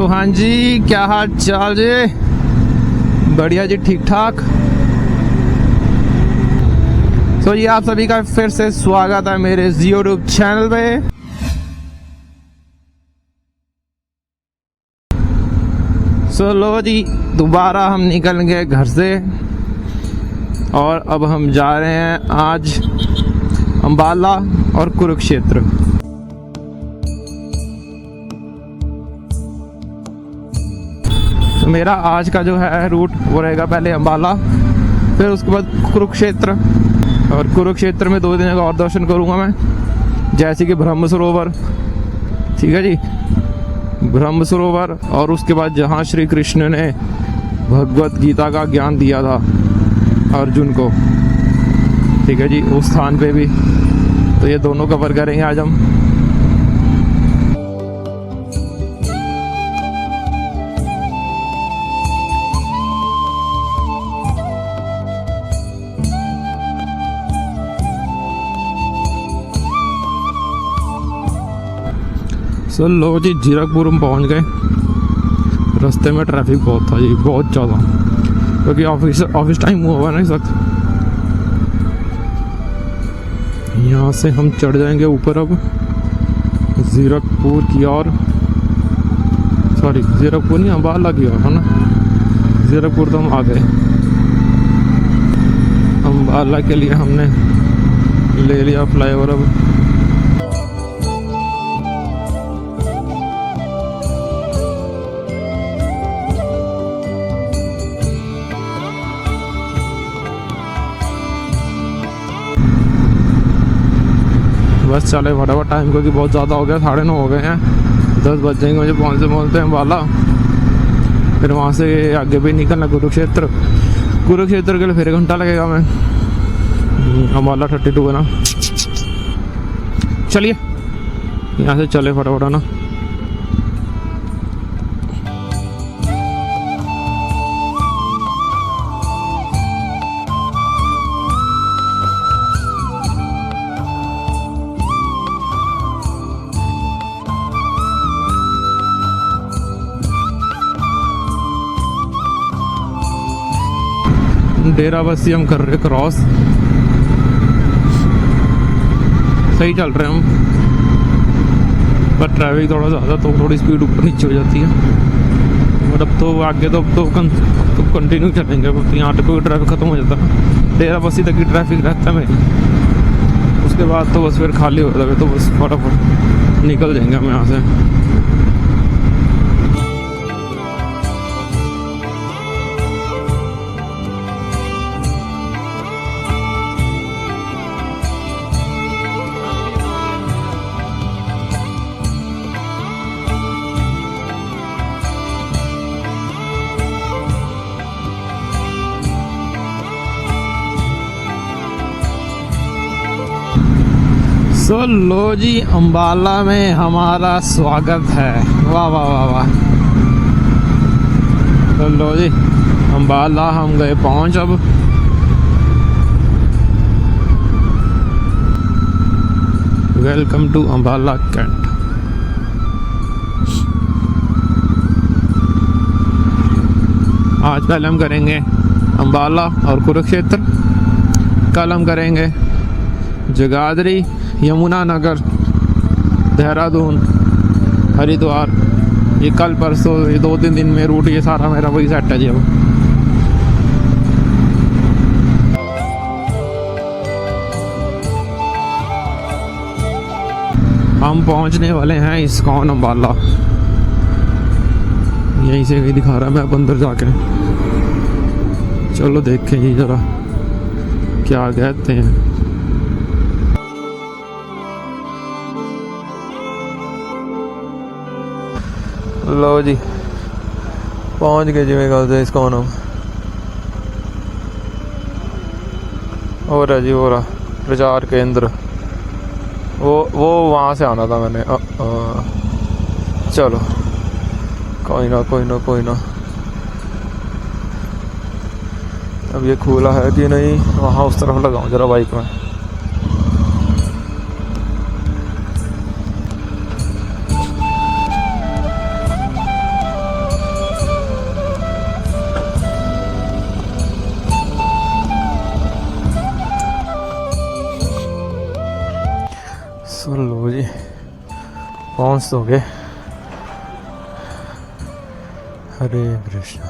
सो हाँ जी, क्या हाल चाल जी? बढ़िया जी, ठीक ठाक। सो जी, आप सभी का फिर से स्वागत है मेरे यूट्यूब चैनल पे। सो लो जी, दोबारा हम निकल गए घर से और अब हम जा रहे हैं आज अंबाला और कुरुक्षेत्र। तो मेरा आज का जो है रूट वो रहेगा पहले अंबाला, फिर उसके बाद कुरुक्षेत्र, और कुरुक्षेत्र में 2 दिन का और दर्शन करूंगा मैं, जैसे कि ब्रह्म सरोवर, ठीक है जी, ब्रह्म सरोवर, और उसके बाद जहाँ श्री कृष्ण ने भगवत गीता का ज्ञान दिया था अर्जुन को, ठीक है जी, उस स्थान पे भी। तो ये दोनों कवर करेंगे आज हम। सो लो जी, जीरकपुर हम पहुंच गए। रास्ते में ट्रैफिक बहुत था जी, बहुत ज़्यादा, क्योंकि ऑफिस टाइम हुआ हुआ ना इस वक्त। यहाँ से हम चढ़ जाएंगे ऊपर अब जीरकपुर की ओर, सॉरी जीरकपुर नहीं, अंबाला की ओर है ना। जीरकपुर तो हम आ गए, अंबाला के लिए हमने ले लिया फ्लाईओवर। अब बस चले फटाफट, टाइम क्योंकि बहुत ज़्यादा हो गया, 9:30 हो गए हैं, 10 बज जाएंगे मुझे पहुँचते हैं अंबाला। फिर वहाँ से आगे भी निकलना कुरुक्षेत्र के लिए फिर 1 घंटा लगेगा। मैं अंबाला 32 है ना। चलिए यहाँ से चले फटाफट, है ना। डेराबस्सी हम कर रहे क्रॉस, सही चल रहे हैं हम, पर ट्रैफिक थोड़ा ज़्यादा, तो थोड़ी स्पीड ऊपर नीचे हो जाती है। और अब तो आगे तो कंटिन्यू चलेंगे, अब यहाँ तक कोई ट्रैफिक ख़त्म हो जाता है। डेराबस्सी तक ही ट्रैफिक रहता है मेरी, उसके बाद तो बस फिर खाली हो जाएगा, तो बस फटाफट निकल जाएंगे हम यहाँ से। तो लो जी, अंबाला में हमारा स्वागत है। वाह वाह वाह वाह। तो लो जी, अंबाला हम गए पहुंच। अब वेलकम टू अंबाला कैंट। आज पहले हम करेंगे अंबाला और कुरुक्षेत्र, कल हम करेंगे जगाधरी, यमुनानगर, देहरादून, हरिद्वार। ये कल परसों, ये 2-3 दिन में रूट ये सारा मेरा वही सेट है जी। अब हम पहुंचने वाले हैं इस्कॉन अंबाला, यहीं से कहीं दिखा रहा है, मैं अब अंदर जाके। चलो देखें जी जरा क्या कहते हैं। लो जी, पहुंच गए जी मेरे ख्याल से इस्कॉन हम। हो रहा जी, हो रहा प्रचार केंद्र, वो वहाँ से आना था मैंने। चलो कोई ना। अब ये खुला है कि नहीं, वहाँ उस तरफ लगाऊं जरा बाइक में। मस्त हो गए। हरे कृष्णा।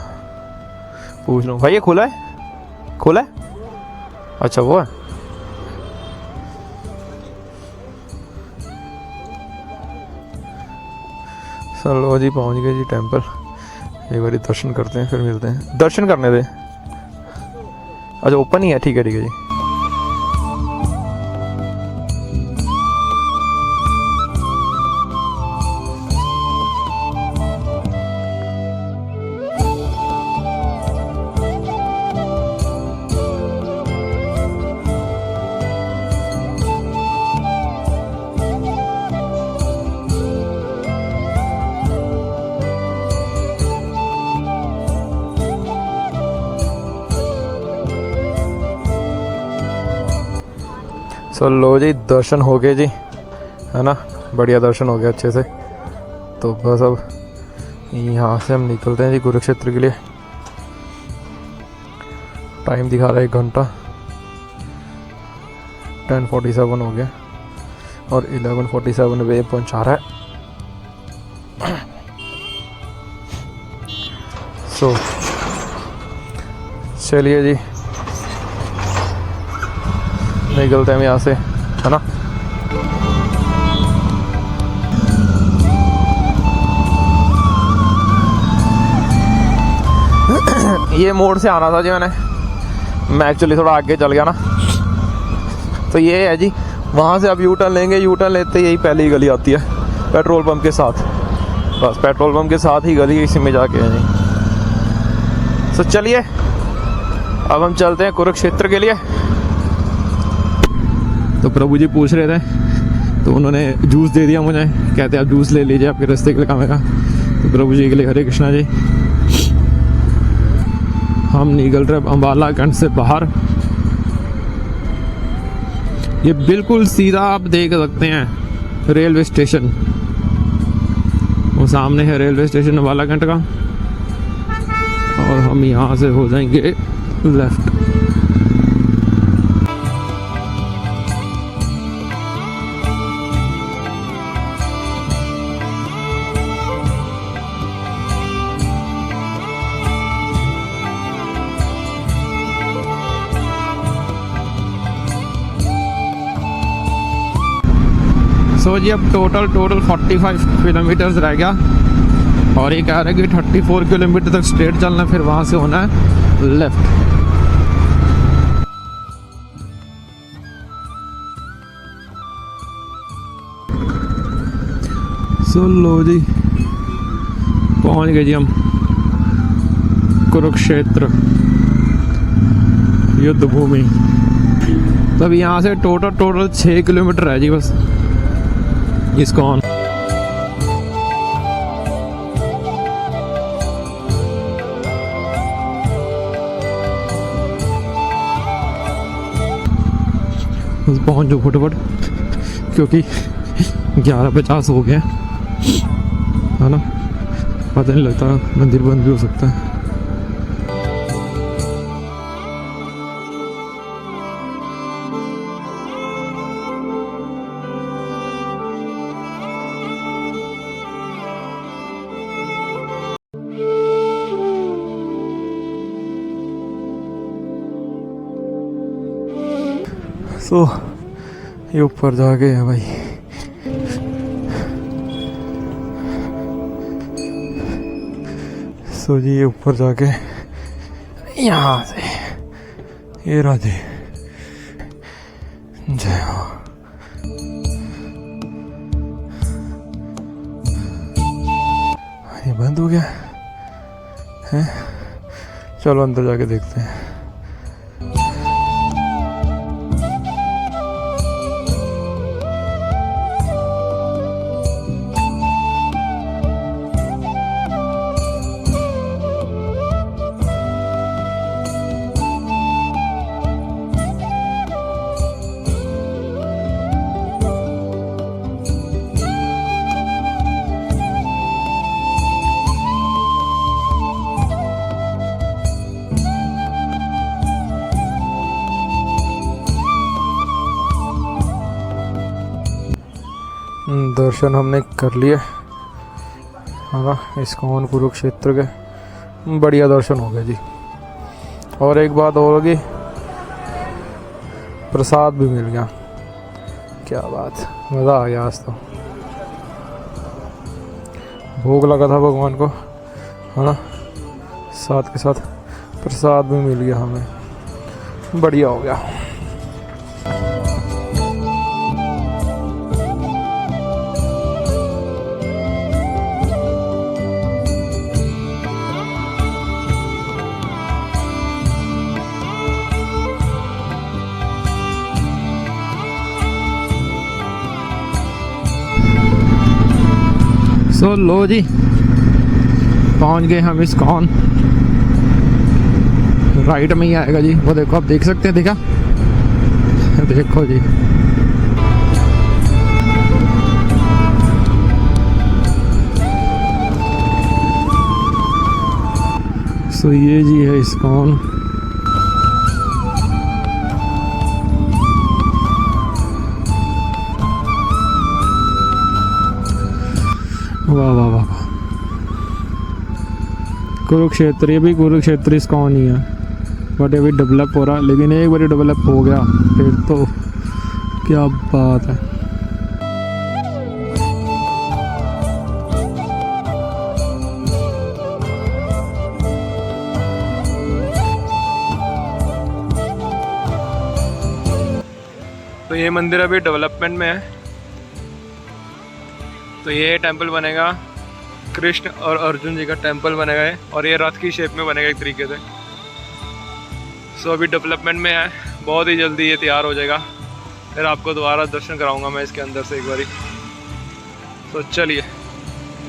पूछ रहा हूँ भाई, ये खुला है? खुला है? अच्छा वो है। चलो जी पहुंच गए जी टेंपल। एक बार दर्शन करते हैं फिर मिलते हैं। दर्शन करने दे। अच्छा ओपन ही है, ठीक है जी। तो लो जी दर्शन हो गए जी, है ना, बढ़िया दर्शन हो गया अच्छे से। तो बस अब यहाँ से हम निकलते हैं जी कुरुक्षेत्र के लिए। टाइम दिखा रहा है 1 घंटा, 10:47 हो गया और 11:47 पे पहुँचा रहा है। सो चलिए जी निकलते हैं यहाँ से, है ना। ये मोड़ से आना था जी मैं एक्चुअली थोड़ा आगे चल गया ना। तो ये है जी, वहाँ से अब यू टर्न लेंगे। यू टर्न लेते यही पहली गली आती है पेट्रोल पंप के साथ। बस पेट्रोल पंप के साथ ही गली, इसी में जाके है जी। तो चलिए अब हम चलते हैं कुरुक्षेत्र के लिए। तो प्रभु जी पूछ रहे थे तो उन्होंने जूस दे दिया मुझे, कहते आप जूस ले लीजिए, आपके रास्ते के लिए काम है। तो प्रभु जी के लिए हरे कृष्णा जी। हम निकल रहे अम्बाला कैंट से बाहर। ये बिल्कुल सीधा आप देख सकते हैं रेलवे स्टेशन, वो सामने है रेलवे स्टेशन अम्बाला कैंट का। और हम यहाँ से हो जाएंगे लेफ्ट। सो जी अब टोटल 45 किलोमीटर्स रह गया और ये कह रहे हैं कि 34 किलोमीटर तक स्ट्रेट चलना, फिर वहाँ से होना है लेफ्ट। सो लो जी पहुँच गए जी हम कुरुक्षेत्र युद्ध भूमि। तब यहाँ से टोटल 6 किलोमीटर है जी बस इसको ऑन। पहुंच जाओ फटाफट क्योंकि 11:50 हो गया है ना। पता नहीं लगता मंदिर बंद भी हो सकता है। तो ये ऊपर जाके है भाई। सो जी ये ऊपर जाके यहाँ से ये राधे जय हो। ये बंद हो गया है, चलो अंदर जाके देखते हैं। दर्शन हमने कर लिए, है ना, इस्कॉन कुरुक्षेत्र के। बढ़िया दर्शन हो गए जी। और एक बात और होगी, प्रसाद भी मिल गया। क्या बात, मज़ा आ गया आज तो। भोग लगा था भगवान को, है ना, साथ के साथ प्रसाद भी मिल गया हमें। बढ़िया हो गया। सो लो जी, पहुंच गए हम इस्कॉन। राइट में ही आएगा जी, वो देखो, आप देख सकते हैं, देखा, देखो जी। सो ये जी है इस्कॉन। वाह वाह वाह, कुरुक्षेत्र, ये भी कुरुक्षेत्र इस्कॉन ही है, बट अभी डेवलप हो रहा है। लेकिन एक बार डेवलप हो गया फिर तो क्या बात है। तो ये मंदिर अभी डेवलपमेंट में है। तो ये टेंपल बनेगा, कृष्ण और अर्जुन जी का टेंपल बनेगा है, और ये रथ की शेप में बनेगा एक तरीके से। सो अभी डेवलपमेंट में है, बहुत ही जल्दी ये तैयार हो जाएगा। फिर आपको दोबारा दर्शन कराऊंगा मैं इसके अंदर से एक बारी। तो चलिए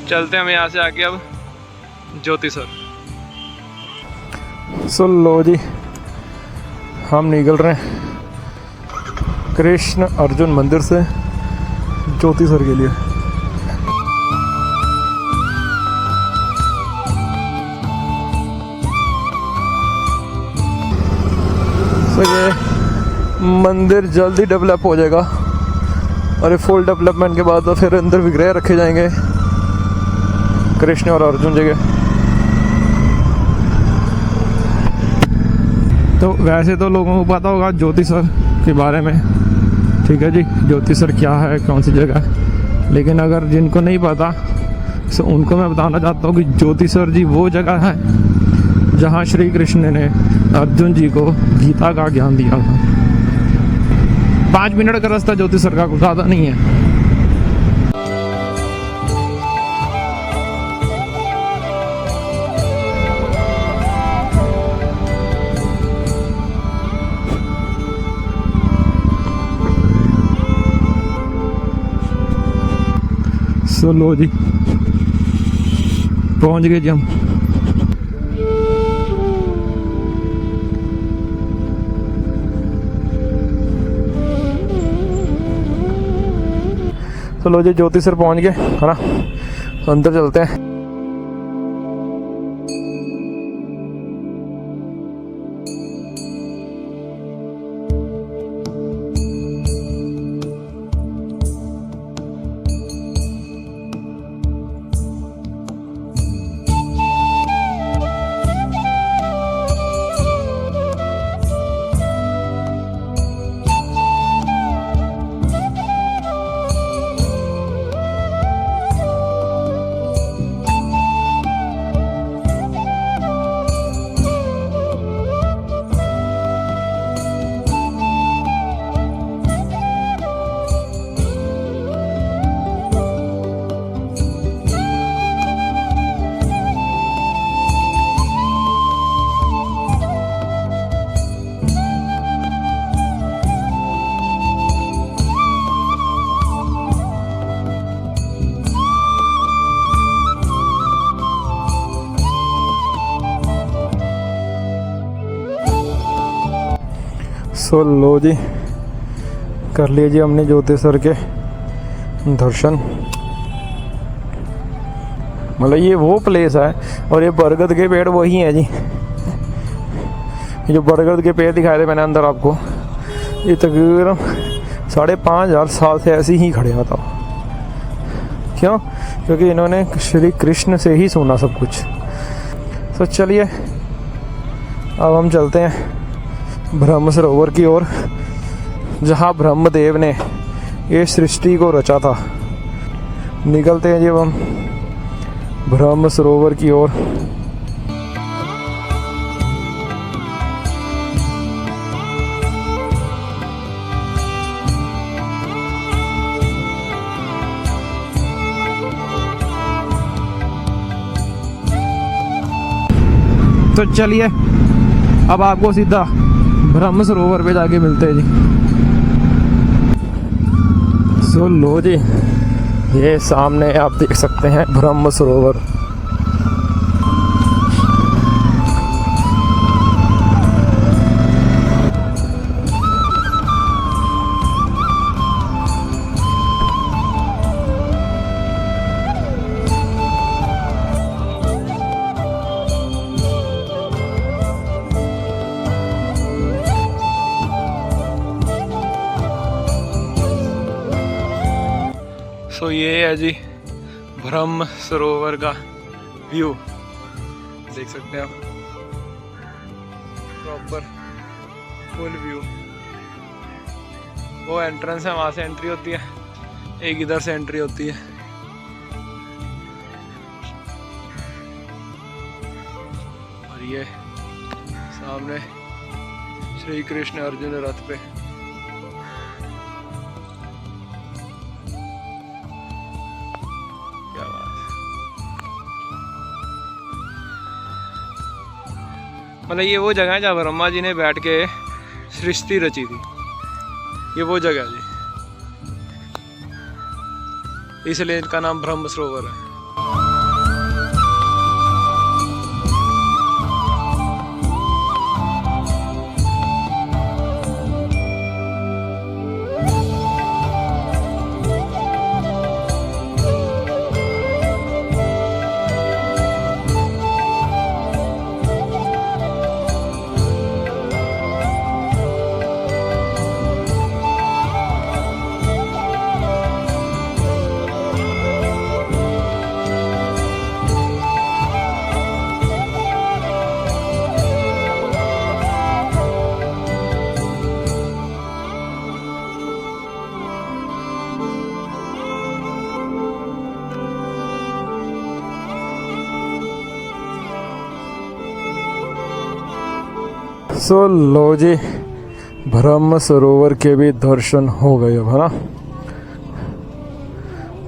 चलते हैं हम यहाँ से आके अब ज्योतिसर। सो लो जी, हम निकल रहे हैं कृष्ण अर्जुन मंदिर से ज्योतिसर के लिए। तो ये मंदिर जल्दी डेवलप हो जाएगा, और ये फुल डेवलपमेंट के बाद तो फिर अंदर विग्रह रखे जाएंगे कृष्ण और अर्जुन जी के। तो वैसे तो लोगों को पता होगा ज्योतिसर के बारे में, ठीक है जी, ज्योतिसर क्या है, कौन सी जगह है। लेकिन अगर जिनको नहीं पता, तो उनको मैं बताना चाहता हूँ कि ज्योतिसर जी वो जगह है जहाँ श्री कृष्ण ने अर्जुन जी को गीता का ज्ञान दिया था। 5 मिनट का रास्ता ज्योतिसर का, ज़्यादा नहीं है। सो लो जी, पहुंच गए जी हम। तो लो जी, ज्योतिसर पहुंच गए, है ना, अंदर चलते हैं। सो लो जी, कर लिए जी हमने ज्योतिसर के दर्शन। मतलब ये वो प्लेस है, और ये बरगद के पेड़ वही हैं जी। ये जो बरगद के पेड़ दिखाए थे मैंने अंदर आपको, ये तकरीबन 5,500 साल से ऐसे ही खड़े था, क्यों? क्योंकि इन्होंने श्री कृष्ण से ही सुना सब कुछ। तो चलिए अब हम चलते हैं ब्रह्म सरोवर की ओर, जहाँ ब्रह्मदेव ने ये सृष्टि को रचा था। निकलते हैं जब हम ब्रह्म सरोवर की ओर। तो चलिए अब आपको सीधा ब्रह्म सरोवर पे जाके मिलते हैं जी। सो लो जी, ये सामने आप देख सकते हैं ब्रह्म सरोवर। तो ये है जी ब्रह्म सरोवर का व्यू, देख सकते हैं आप, प्रॉपर फुल व्यू। वो एंट्रेंस है, वहाँ से एंट्री होती है, एक इधर से एंट्री होती है। और ये सामने श्री कृष्ण अर्जुन रथ पे। मतलब ये वो जगह है जहाँ ब्रह्मा जी ने बैठ के सृष्टि रची थी, ये वो जगह है जी, इसलिए इनका नाम ब्रह्म सरोवर है। सो लो जी, ब्रह्म सरोवर के भी दर्शन हो गए अब, है ना।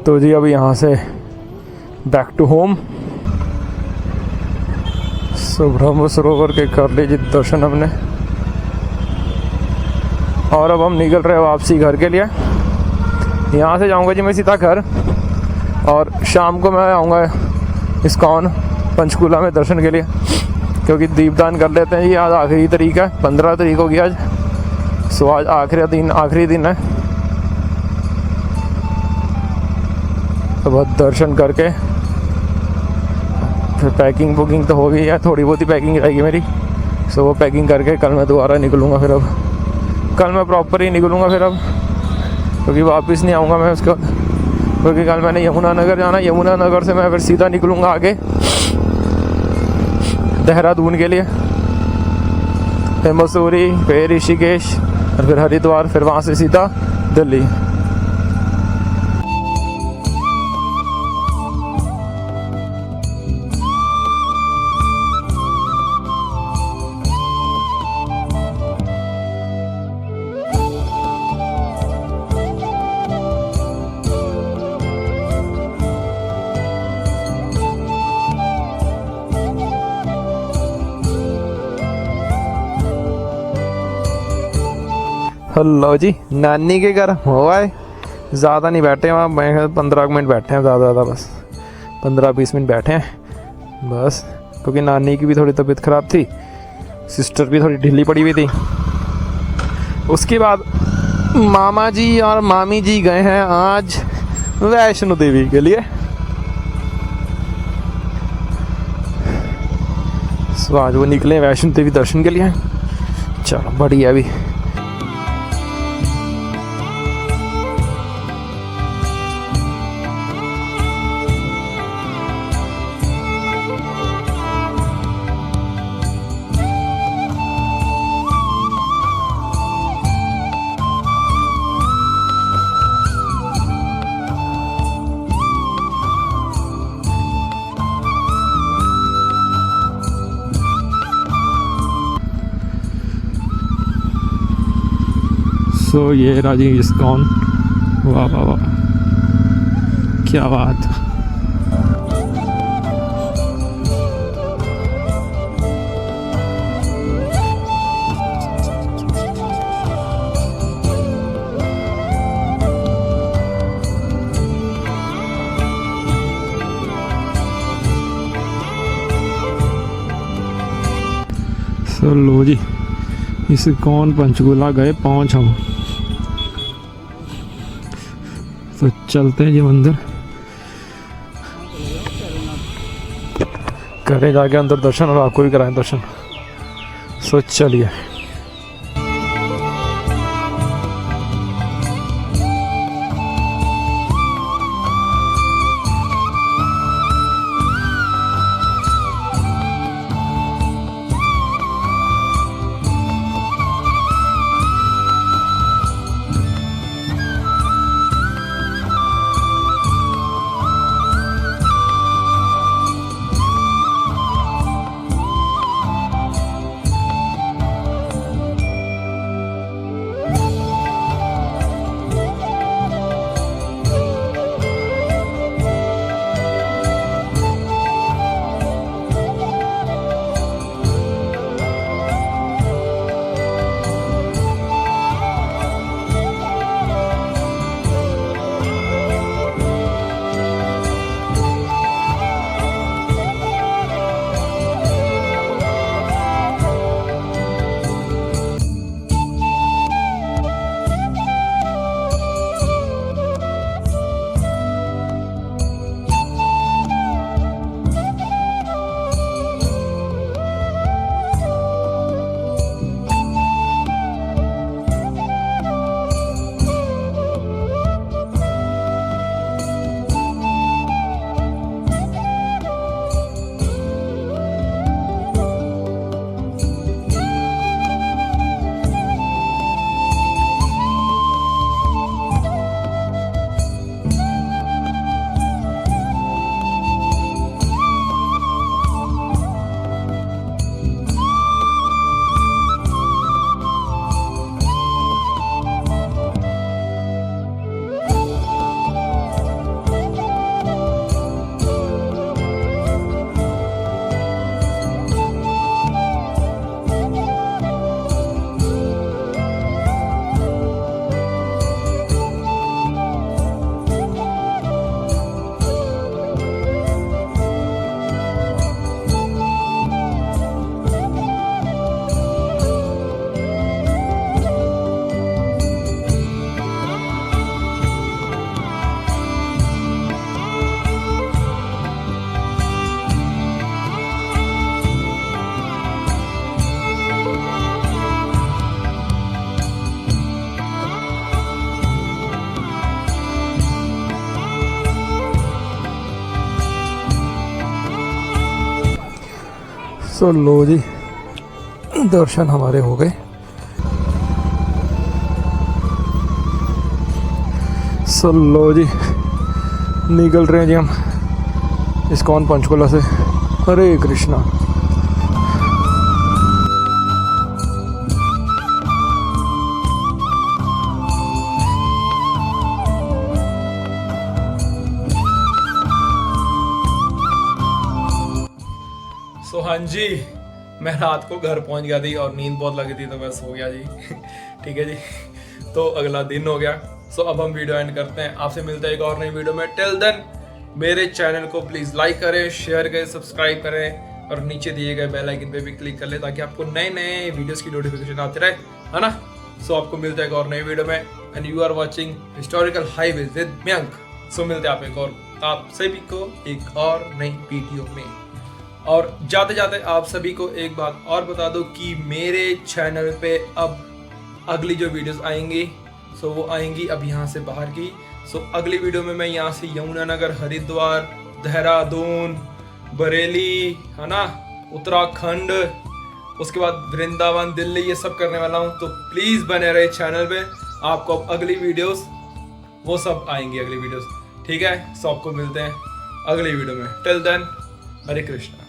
तो जी अब यहाँ से बैक टू होम। सो ब्रह्म सरोवर के कर लीजिए दर्शन हमने, और अब हम निकल रहे हैं वापसी घर के लिए। यहाँ से जाऊँगा जी मैं सीधा घर, और शाम को मैं आऊँगा इस्कॉन पंचकूला में दर्शन के लिए, क्योंकि दीपदान कर लेते हैं जी। आज आखिरी तारीख है, 15 तारीख होगी आज। सो आज आखिरी दिन है। तो बहुत दर्शन करके फिर पैकिंग बुकिंग तो हो गई है, थोड़ी बहुत ही पैकिंग रहेगी मेरी। सो वो पैकिंग करके कल मैं दोबारा निकलूँगा। फिर अब कल मैं प्रॉपर ही निकलूँगा फिर अब, क्योंकि वापस नहीं आऊँगा मैं उसके बाद, क्योंकि कल मैंने यमुनानगर जाना। यमुनानगर से मैं फिर सीधा निकलूँगा आगे देहरादून के लिए, फिर मसूरी, फिर ऋषिकेश, और फिर हरिद्वार, फिर वहाँ से सीधा दिल्ली। हेलो जी, नानी के घर हो आए। ज़्यादा नहीं बैठे वहाँ, 15 मिनट बैठे हैं, ज़्यादा बस 15-20 मिनट बैठे हैं बस, क्योंकि नानी की भी थोड़ी तबीयत ख़राब थी, सिस्टर भी थोड़ी ढीली पड़ी हुई थी। उसके बाद मामा जी और मामी जी गए हैं आज वैष्णो देवी के लिए। सो आज वो निकले वैष्णो देवी दर्शन के लिए। चलो बढ़िया। अभी सो ये राजी इस्कॉन, वाह वाह वाह, क्या बात। तो लो जी, इस्कॉन पंचकूला गए पहुंच हम, तो चलते हैं जी मंदिर, करें जाके अंदर दर्शन और आपको भी कराएं दर्शन। सो चलिए। तो लो जी, दर्शन हमारे हो गए। सो लो जी, निकल रहे हैं जी हम इस्कॉन पंचकुला से। हरे कृष्णा। तो हाँ जी, मैं रात को घर पहुंच गया थी और नींद बहुत लगी थी तो मैं सो गया जी। ठीक है जी, तो अगला दिन हो गया। सो अब हम वीडियो एंड करते हैं, आपसे मिलते हैं एक और नई वीडियो में। टिल देन मेरे चैनल को प्लीज़ लाइक करें, शेयर करें, सब्सक्राइब करें और नीचे दिए गए बेल आइकन पे भी क्लिक कर ले ताकि आपको नए नए वीडियोस की नोटिफिकेशन आते रहे, है ना। सो आपको मिलते हैं एक और नई वीडियो में। And you are watching historical highway with Mayank. So मिलते हैं आप सभी को एक और नई वीडियो में। और जाते जाते आप सभी को एक बात और बता दो कि मेरे चैनल पे अब अगली जो वीडियोस आएंगी सो वो आएंगी अब यहाँ से बाहर की। सो अगली वीडियो में मैं यहाँ से यमुनानगर, हरिद्वार, देहरादून, बरेली, है ना, उत्तराखंड, उसके बाद वृंदावन, दिल्ली, ये सब करने वाला हूँ। तो प्लीज़ बने रहे चैनल पे, आपको अब अगली वीडियोस वो सब आएंगी अगली वीडियोस। ठीक है, सो आपको मिलते हैं अगली वीडियो में। टिल देन हरे कृष्णा।